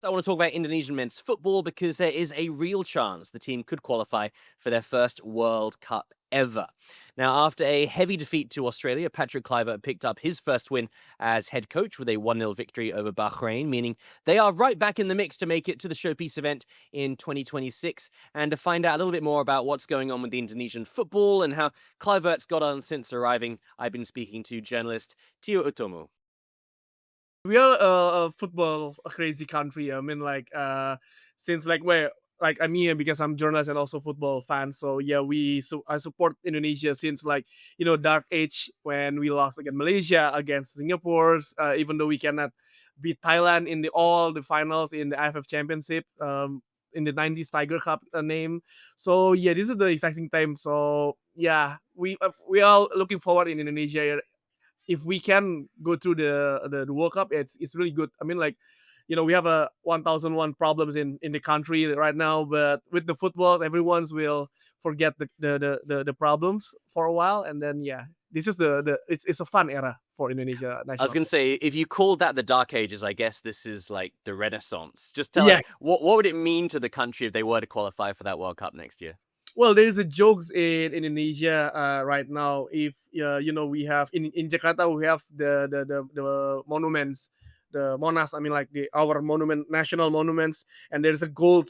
So I want to talk about Indonesian men's football because there is a real chance the team could qualify for their first World Cup ever. Now, after a heavy defeat to Australia, Patrick Kluivert picked up his first win as head coach with a 1-0 victory over Bahrain, meaning they are right back in the mix to make it to the showpiece event in 2026. And to find out a little bit more about what's going on with the Indonesian football and how Kluivert's got on since arriving, I've been speaking to journalist Tio Utomo. We are a football a crazy country. I mean, since where I'm here because I'm journalist and also football fan. So yeah, I support Indonesia since dark age when we lost against Malaysia, against Singapore. Even though we cannot beat Thailand in all the finals in the IFF Championship. In the 90s Tiger Cup name. So yeah, this is the exciting time. So yeah, we are looking forward in Indonesia if we can go through the World Cup, it's really good. I mean, we have a 1001 problems in the country right now, but with the football, everyone's will forget the problems for a while, and then yeah, this is the it's a fun era for Indonesia I was national going to team. say, if you called that the Dark Ages, I guess this is like the Renaissance. Just tell us, Yes. what would it mean to the country if they were to qualify for that World Cup next year? Well, there is a jokes in Indonesia right now. If we have in Jakarta, we have the monuments, the monas. I mean, like the our monument, national monuments, and there's a gold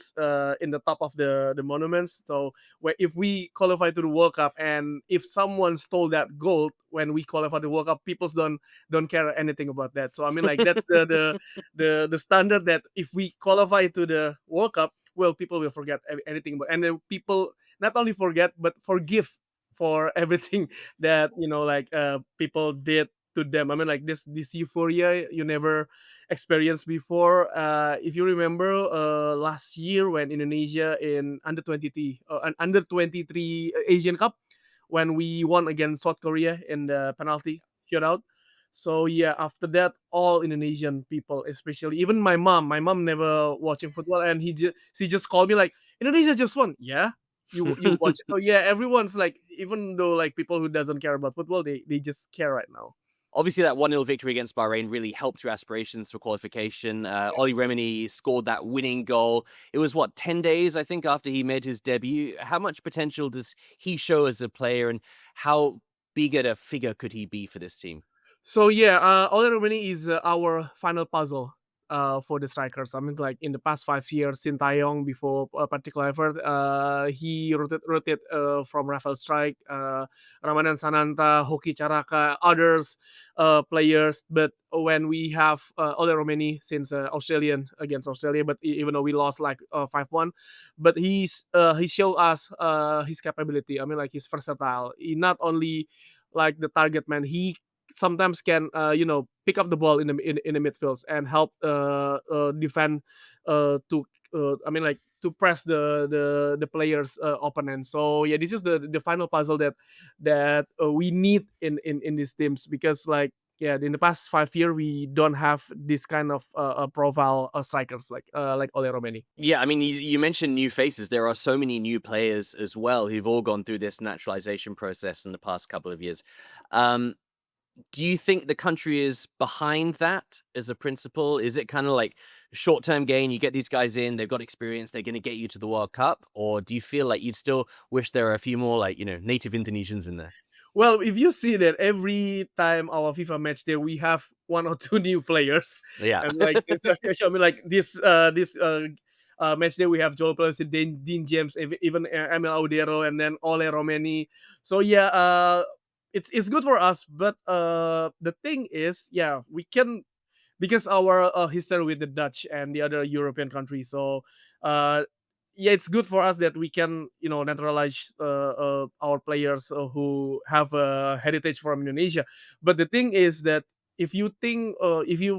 in the top of the monuments. So if we qualify to the World Cup, and if someone stole that gold when we qualify the World Cup, people don't care anything about that. So I mean, like that's the standard that if we qualify to the World Cup, well, people will forget anything about, and then people not only forget but forgive for everything that people did to them. I mean, like this euphoria you never experienced before. If you remember last year when Indonesia in under 23 Asian Cup, when we won against South Korea in the penalty shootout. So yeah, after that, all Indonesian people, especially even my mom never watching football, and she just called me like, Indonesia just won. Yeah, you watch it. So yeah, everyone's like, even though like people who doesn't care about football, they just care right now. Obviously, that 1-0 victory against Bahrain really helped your aspirations for qualification. Oli Remini scored that winning goal. It was, what, 10 days, I think, after he made his debut. How much potential does he show as a player, and how big a figure could he be for this team? So yeah, Ole Rummenigge is our final puzzle for the strikers. I mean, like in the past 5 years, Sintayong before particular effort, he rotated from Rafael Strike, Ramadan Sananta, Hoki Caraka, others players. But when we have Ole Rummenigge since Australian against Australia, but even though we lost like 5-1, but he showed us his capability. I mean, like he's versatile. He not only like the target man, he sometimes can pick up the ball in the midfields and help defend to I mean like to press the players opponent. So yeah, this is the final puzzle that we need in these teams, because like yeah, in the past 5 years we don't have this kind of profile strikers like Ole Romeni. Yeah, I mean, you mentioned new faces. There are so many new players as well who've all gone through this naturalization process in the past couple of years. Um, Do you think the country is behind that as a principle? Is it kind of like short-term gain? You get these guys in, they've got experience, they're going to get you to the World Cup, or do you feel like you'd still wish there are a few more like native Indonesians in there? Well, if you see that every time our FIFA match day, we have one or two new players, Yeah. and like especially, I mean, like this match day, we have Joel Pearson, Dean James, even Emil Audero, and then Ole Romeni. So yeah, it's good for us, but the thing is, yeah, we can, because our history with the Dutch and the other European countries. So uh, yeah, it's good for us that we can naturalize our players who have a heritage from Indonesia. But the thing is that if you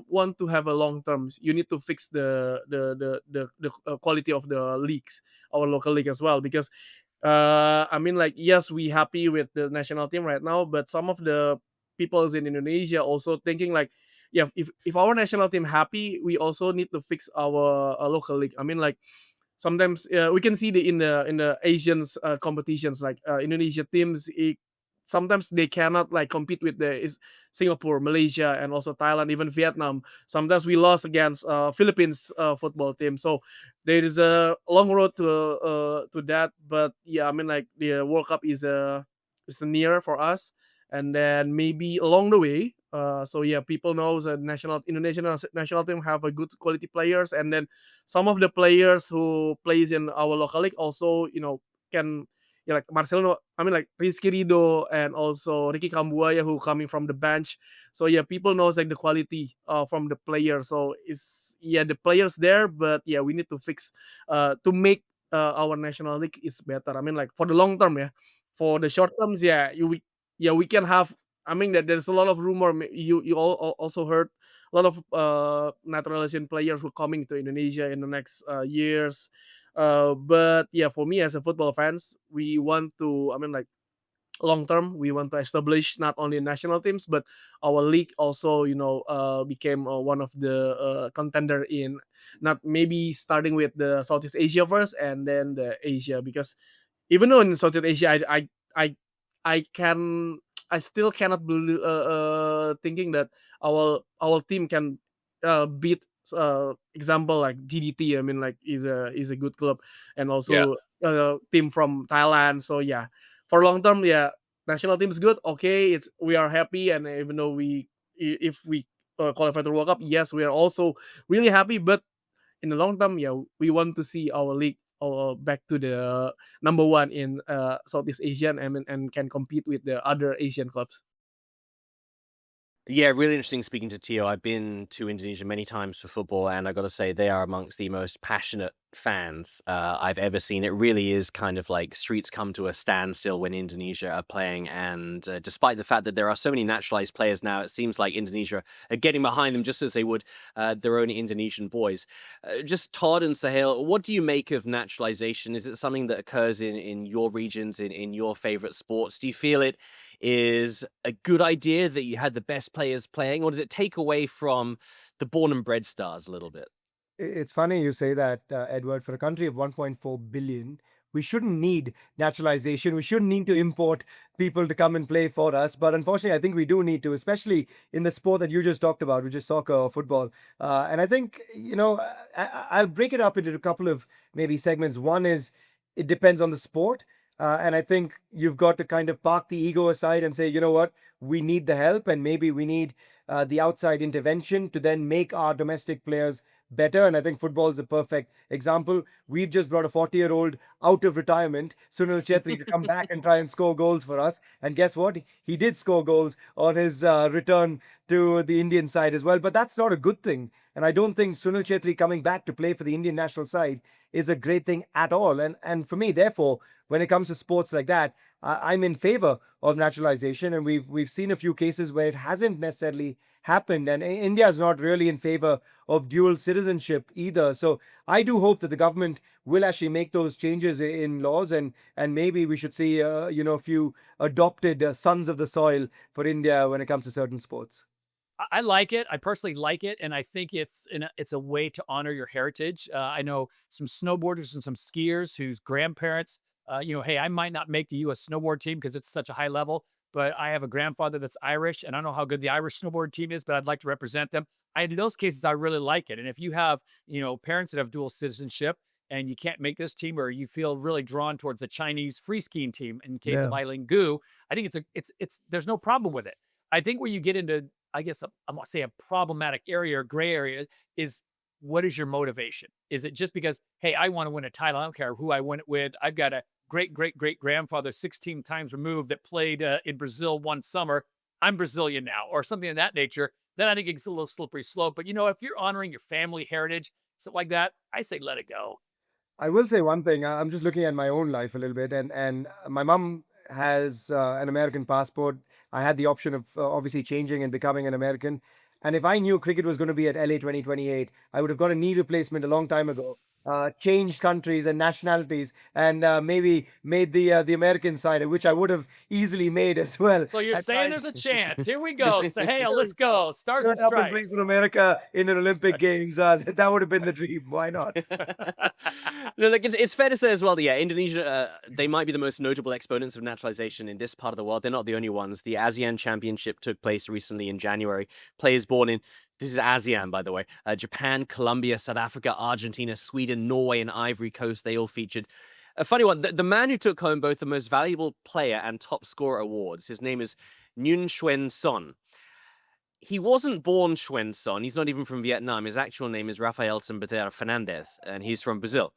want to have a long term, you need to fix the quality of the leagues, our local league as well, because I mean, like, yes, we happy with the national team right now, but some of the peoples in Indonesia also thinking like, yeah, if our national team happy, we also need to fix our local league. I mean, like sometimes we can see in the Asians competitions, like Indonesia teams. sometimes they cannot like compete with the Singapore, Malaysia, and also Thailand, even Vietnam. Sometimes we lost against Philippines football team. So there is a long road to that. But yeah, I mean like the World Cup is near for us, and then maybe along the way. So yeah, people knows that national Indonesian national team have a good quality players, and then some of the players who plays in our local league also can, yeah, like Marcelo. I mean like Rizky Rido and also Ricky Kambuaya who coming from the bench. So yeah, people knows like the quality from the players. So it's, yeah, the players there, but yeah, we need to fix to make our national league is better. I mean like for the long term, yeah. For the short terms, yeah, we can have. I mean that there's a lot of rumor. Also heard a lot of naturalization players who coming to Indonesia in the next years. But yeah, for me as a football fans, we want to. I mean like long term we want to establish not only national teams but our league also became one of the contender in, not maybe starting with the Southeast Asia first and then the Asia, because even though in Southeast Asia I I can I still cannot believe thinking that our team can beat example like GDT. I mean like is a good club, and Yeah. also team from Thailand. So yeah, for long term, yeah, national team is good. Okay, it's we are happy, and even though if we qualify to World Cup, yes, we are also really happy. But in the long term, yeah, we want to see our league back to the number one in Southeast Asian, and can compete with the other Asian clubs. Yeah, really interesting speaking to Tio. I've been to Indonesia many times for football, and I got to say they are amongst the most passionate fans I've ever seen. It really is kind of like streets come to a standstill when Indonesia are playing, and despite the fact that there are so many naturalized players now, it seems like Indonesia are getting behind them just as they would their own Indonesian boys. Just Todd and Suhail, what do you make of naturalization? Is it something that occurs in your regions, in your favorite sports? Do you feel it is a good idea that you had the best players playing, or does it take away from the born and bred stars a little bit? It's funny you say that, Edward. For a country of 1.4 billion, we shouldn't need naturalization. We shouldn't need to import people to come and play for us. But unfortunately, I think we do need to, especially in the sport that you just talked about, which is soccer or football. And I think, I'll break it up into a couple of maybe segments. One is it depends on the sport. And I think you've got to kind of park the ego aside and say, you know what, we need the help, and maybe we need the outside intervention to then make our domestic players better. And I think football is a perfect example. We've just brought a 40-year-old out of retirement, Sunil Chetri, to come back and try and score goals for us. And guess what? He did score goals on his return to the Indian side as well. But that's not a good thing. And I don't think Sunil Chetri coming back to play for the Indian national side is a great thing at all. And for me, therefore, when it comes to sports like that, I'm in favor of naturalization, and we've seen a few cases where it hasn't necessarily happened, and India is not really in favor of dual citizenship either. So I do hope that the government will actually make those changes in laws, and maybe we should see a few adopted sons of the soil for India when it comes to certain sports. I like it. I personally like it, and I think it's a way to honor your heritage. I know some snowboarders and some skiers whose grandparents, hey, I might not make the U.S. snowboard team because it's such a high level, but I have a grandfather that's Irish, and I don't know how good the Irish snowboard team is, but I'd like to represent them. In those cases, I really like it. And if you have, parents that have dual citizenship and you can't make this team, or you feel really drawn towards the Chinese free skiing team in case of Yeah. Eileen Gu, I think it's there's no problem with it. I think where you get into, I guess, I'm gonna say a problematic area or gray area is, what is your motivation? Is it just because, hey, I want to win a title? I don't care who I win it with. I've got a great great great grandfather, 16 times removed, that played in Brazil one summer. I'm Brazilian now, or something of that nature. Then I think it's a little slippery slope. But if you're honoring your family heritage, something like that, I say let it go. I will say one thing. I'm just looking at my own life a little bit, and my mum has an American passport. I had the option of obviously changing and becoming an American. And if I knew cricket was going to be at LA 2028, I would have got a knee replacement a long time ago. changed countries and nationalities, and maybe made the American side, which I would have easily made as well. So you're And saying tried there's a chance. Here we go. Suhail, let's go. Stars and turn up and play stripes. for America in an Olympic Games. That would have been the dream. Why not? No, like it's fair to say as well that, yeah, Indonesia, they might be the most notable exponents of naturalization in this part of the world. They're not the only ones. The ASEAN Championship took place recently in January. Players born in, this is ASEAN, by the way, Japan, Colombia, South Africa, Argentina, Sweden, Norway, and Ivory Coast, they all featured. A funny one, the man who took home both the most valuable player and top scorer awards, his name is Nguyen Xuyen Son. He wasn't born Xuyen Son. He's not even from Vietnam. His actual name is Rafael Sambathera Fernandez, and he's from Brazil.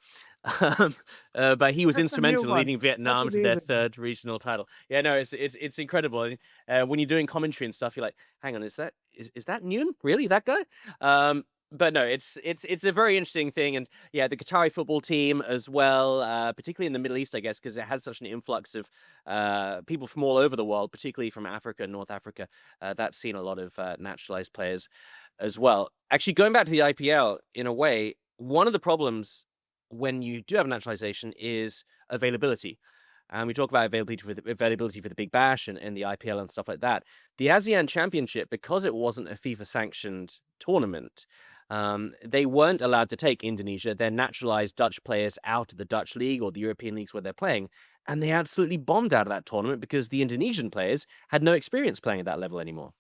But he was That's a new instrumental in one. leading That's Vietnam to their amazing. third regional title. Yeah, no, it's incredible. When you're doing commentary and stuff, you're like, hang on, is that Nguyen? Really, that guy? But no, it's a very interesting thing, and yeah, the Qatari football team as well, particularly in the Middle East, I guess, because it has such an influx of people from all over the world, particularly from Africa, North Africa. That's seen a lot of naturalized players as well. Actually, going back to the IPL, in a way, one of the problems when you do have naturalization is availability. And we talk about availability for the Big Bash and the IPL and stuff like that. The ASEAN Championship, because it wasn't a FIFA sanctioned tournament, they weren't allowed to take Indonesia, their naturalized Dutch players, out of the Dutch league or the European leagues where they're playing. And they absolutely bombed out of that tournament because the Indonesian players had no experience playing at that level anymore.